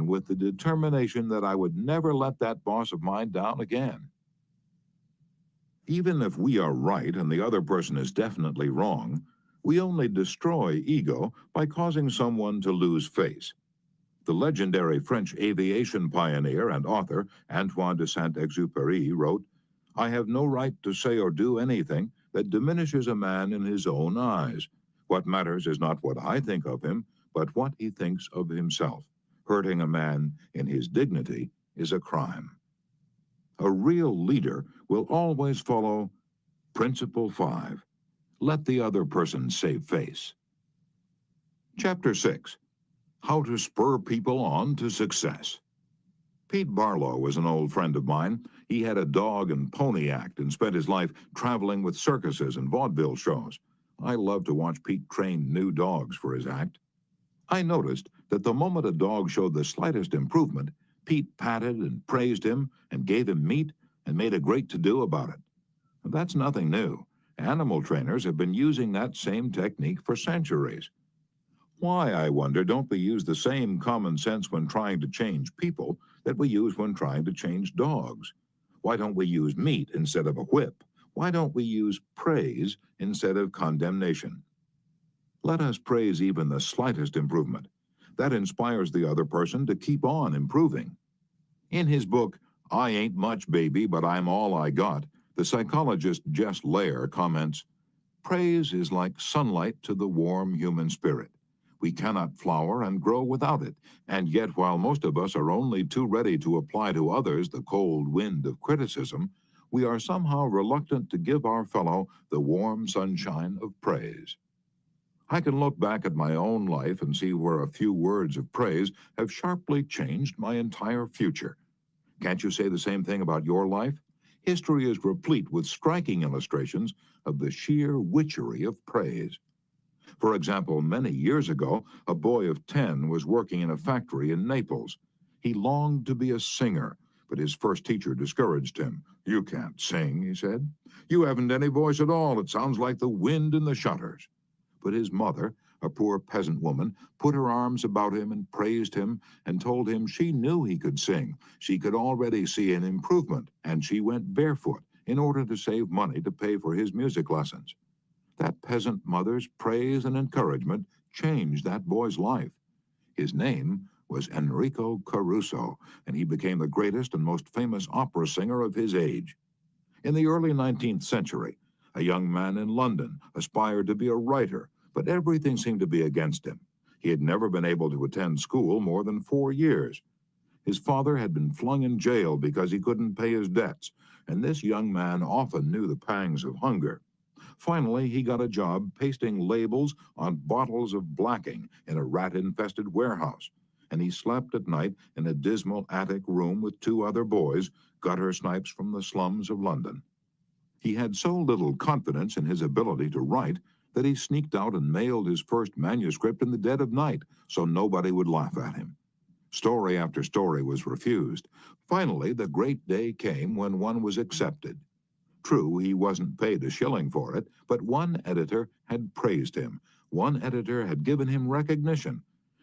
and with the determination that I would never let that boss of mine down again. Even if we are right and the other person is definitely wrong, we only destroy ego by causing someone to lose face. The legendary French aviation pioneer and author Antoine de Saint-Exupéry wrote, "I have no right to say or do anything that diminishes a man in his own eyes. What matters is not what I think of him, but what he thinks of himself. Hurting a man in his dignity is a crime." A real leader will always follow Principle 5. Let the other person save face. Chapter 6. How to Spur People On to Success. Pete Barlow was an old friend of mine. He had a dog and pony act and spent his life traveling with circuses and vaudeville shows. I loved to watch Pete train new dogs for his act. I noticed that the moment a dog showed the slightest improvement, Pete patted and praised him and gave him meat and made a great to-do about it. That's nothing new. Animal trainers have been using that same technique for centuries. Why, I wonder, don't we use the same common sense when trying to change people that we use when trying to change dogs? Why don't we use meat instead of a whip? Why don't we use praise instead of condemnation? Let us praise even the slightest improvement. That inspires the other person to keep on improving. In his book, I Ain't Much, Baby, But I'm All I Got, the psychologist Jess Lair comments, "Praise is like sunlight to the warm human spirit. We cannot flower and grow without it, and yet while most of us are only too ready to apply to others the cold wind of criticism, we are somehow reluctant to give our fellow the warm sunshine of praise." I can look back at my own life and see where a few words of praise have sharply changed my entire future. Can't you say the same thing about your life? History is replete with striking illustrations of the sheer witchery of praise. For example, many years ago, a boy of 10 was working in a factory in Naples. He longed to be a singer, but his first teacher discouraged him. "You can't sing," he said. "You haven't any voice at all. It sounds like the wind in the shutters." But his mother, a poor peasant woman, put her arms about him and praised him and told him she knew he could sing. She could already see an improvement, and she went barefoot in order to save money to pay for his music lessons. That peasant mother's praise and encouragement changed that boy's life. His name was Enrico Caruso, and he became the greatest and most famous opera singer of his age. In the early 19th century, a young man in London aspired to be a writer, but everything seemed to be against him. He had never been able to attend school more than 4 years. His father had been flung in jail because he couldn't pay his debts, and this young man often knew the pangs of hunger. Finally, he got a job pasting labels on bottles of blacking in a rat-infested warehouse, and he slept at night in a dismal attic room with 2 other boys, gutter snipes from the slums of London. He had so little confidence in his ability to write that he sneaked out and mailed his first manuscript in the dead of night so nobody would laugh at him. Story after story was refused. Finally, the great day came when one was accepted. True, he wasn't paid a shilling for it, but one editor had praised him. One editor had given him recognition.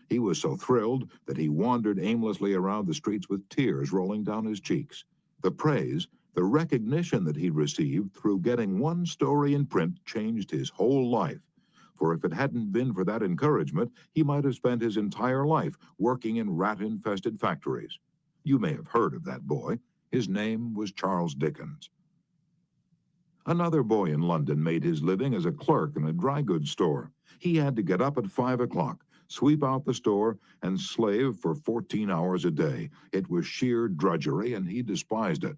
He was so thrilled that he wandered aimlessly around the streets with tears rolling down his cheeks. The praise, the recognition that he received through getting one story in print changed his whole life. For if it hadn't been for that encouragement, he might have spent his entire life working in rat-infested factories. You may have heard of that boy. His name was Charles Dickens. Another boy in London made his living as a clerk in a dry goods store. He had to get up at 5 o'clock, sweep out the store, and slave for 14 hours a day. It was sheer drudgery, and he despised it.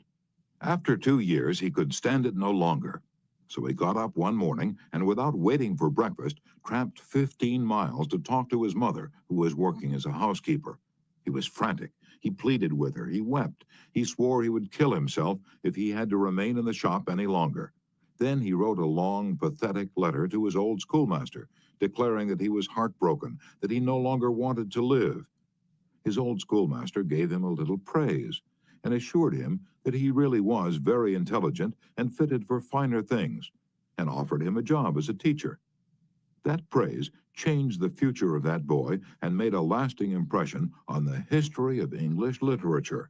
After 2 years, he could stand it no longer. So he got up one morning and, without waiting for breakfast, tramped 15 miles to talk to his mother, who was working as a housekeeper. He was frantic. He pleaded with her. He wept. He swore he would kill himself if he had to remain in the shop any longer. Then he wrote a long, pathetic letter to his old schoolmaster, declaring that he was heartbroken, that he no longer wanted to live. His old schoolmaster gave him a little praise and assured him that he really was very intelligent and fitted for finer things, and offered him a job as a teacher. That praise changed the future of that boy and made a lasting impression on the history of English literature.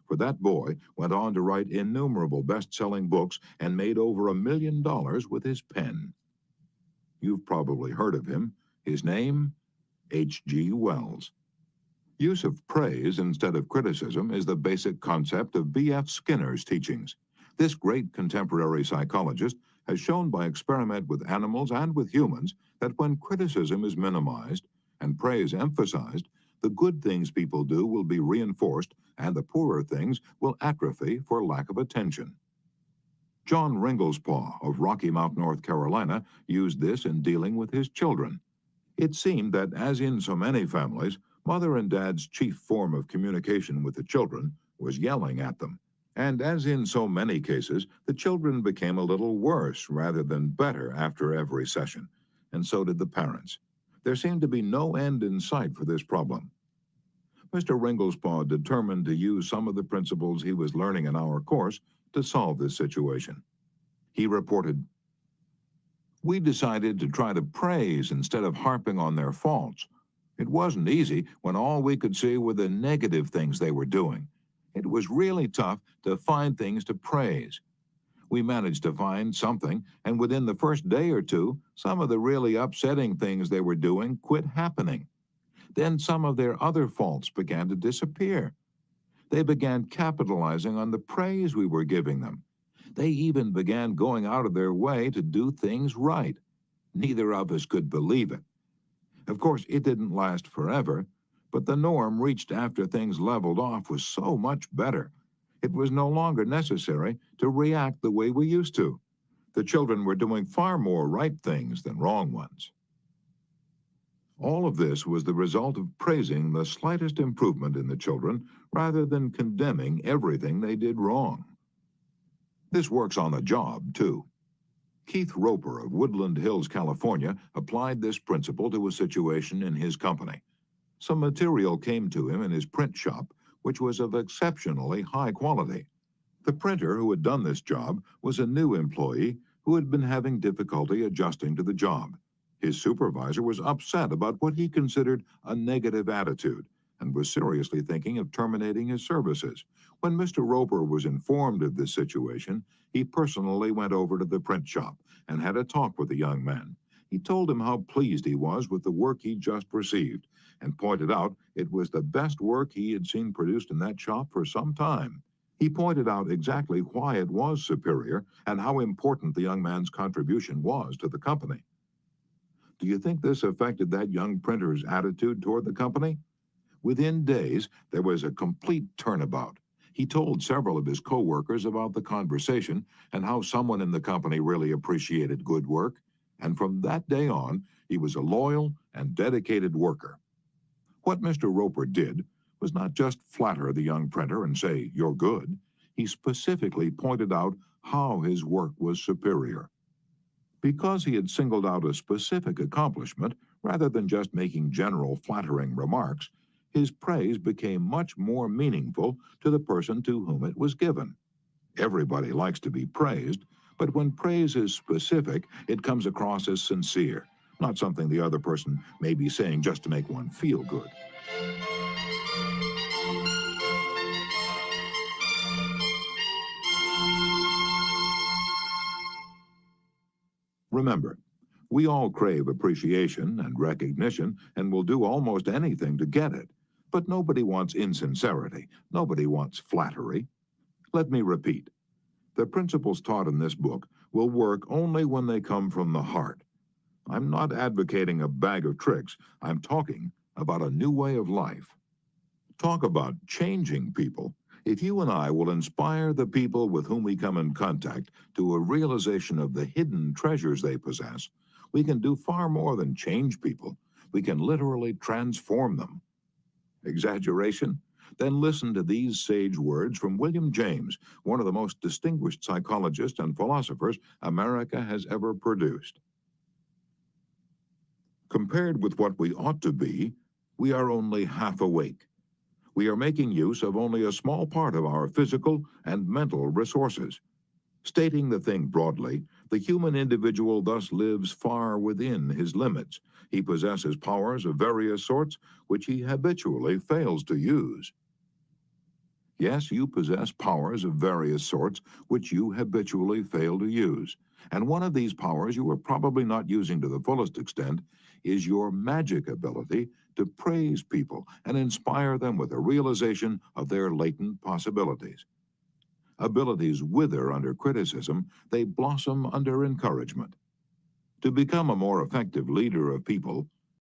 For that boy went on to write innumerable best-selling books and made over $1 million with his pen. You've probably heard of him. His name, H.G. Wells. Use of praise instead of criticism is the basic concept of B.F. Skinner's teachings. This great contemporary psychologist has shown by experiment with animals and with humans that when criticism is minimized and praise emphasized, the good things people do will be reinforced and the poorer things will atrophy for lack of attention. John Ringlespaw of Rocky Mount, North Carolina, used this in dealing with his children. It seemed that, as in so many families, Mother and Dad's chief form of communication with the children was yelling at them. And as in so many cases, the children became a little worse rather than better after every session, and so did the parents. There seemed to be no end in sight for this problem. Mr. Ringlespaw determined to use some of the principles he was learning in our course to solve this situation. He reported, "We decided to try to praise instead of harping on their faults. It wasn't easy when all we could see were the negative things they were doing. It was really tough to find things to praise. We managed to find something, and within the first day or two, some of the really upsetting things they were doing quit happening. Then some of their other faults began to disappear. They began capitalizing on the praise we were giving them. They even began going out of their way to do things right. Neither of us could believe it. Of course, it didn't last forever, but the norm reached after things leveled off was so much better. It was no longer necessary to react the way we used to. The children were doing far more right things than wrong ones." All of this was the result of praising the slightest improvement in the children rather than condemning everything they did wrong. This works on the job, too. Keith Roper of Woodland Hills, California, applied this principle to a situation in his company. Some material came to him in his print shop, which was of exceptionally high quality. The printer who had done this job was a new employee who had been having difficulty adjusting to the job. His supervisor was upset about what he considered a negative attitude and was seriously thinking of terminating his services. When Mr. Roper was informed of this situation, he personally went over to the print shop and had a talk with the young man. He told him how pleased he was with the work he just received and pointed out it was the best work he had seen produced in that shop for some time. He pointed out exactly why it was superior and how important the young man's contribution was to the company. Do you think this affected that young printer's attitude toward the company? Within days, there was a complete turnabout. He told several of his co-workers about the conversation and how someone in the company really appreciated good work, and from that day on, he was a loyal and dedicated worker. What Mr. Roper did was not just flatter the young printer and say, "You're good." He specifically pointed out how his work was superior. Because he had singled out a specific accomplishment, rather than just making general flattering remarks, his praise became much more meaningful to the person to whom it was given. Everybody likes to be praised, but when praise is specific, it comes across as sincere, not something the other person may be saying just to make one feel good. Remember, we all crave appreciation and recognition and will do almost anything to get it. But nobody wants insincerity. Nobody wants flattery. Let me repeat. The principles taught in this book will work only when they come from the heart. I'm not advocating a bag of tricks. I'm talking about a new way of life. Talk about changing people. If you and I will inspire the people with whom we come in contact to a realization of the hidden treasures they possess, we can do far more than change people. We can literally transform them. Exaggeration? Then listen to these sage words from William James, one of the most distinguished psychologists and philosophers America has ever produced. Compared with what we ought to be, we are only half awake. We are making use of only a small part of our physical and mental resources. Stating the thing broadly, The human individual thus lives far within his limits. He possesses powers of various sorts which he habitually fails to use. Yes, you possess powers of various sorts which you habitually fail to use. And one of these powers you are probably not using to the fullest extent is your magic ability to praise people and inspire them with a realization of their latent possibilities. Abilities wither under criticism, they blossom under encouragement. To become a more effective leader of people,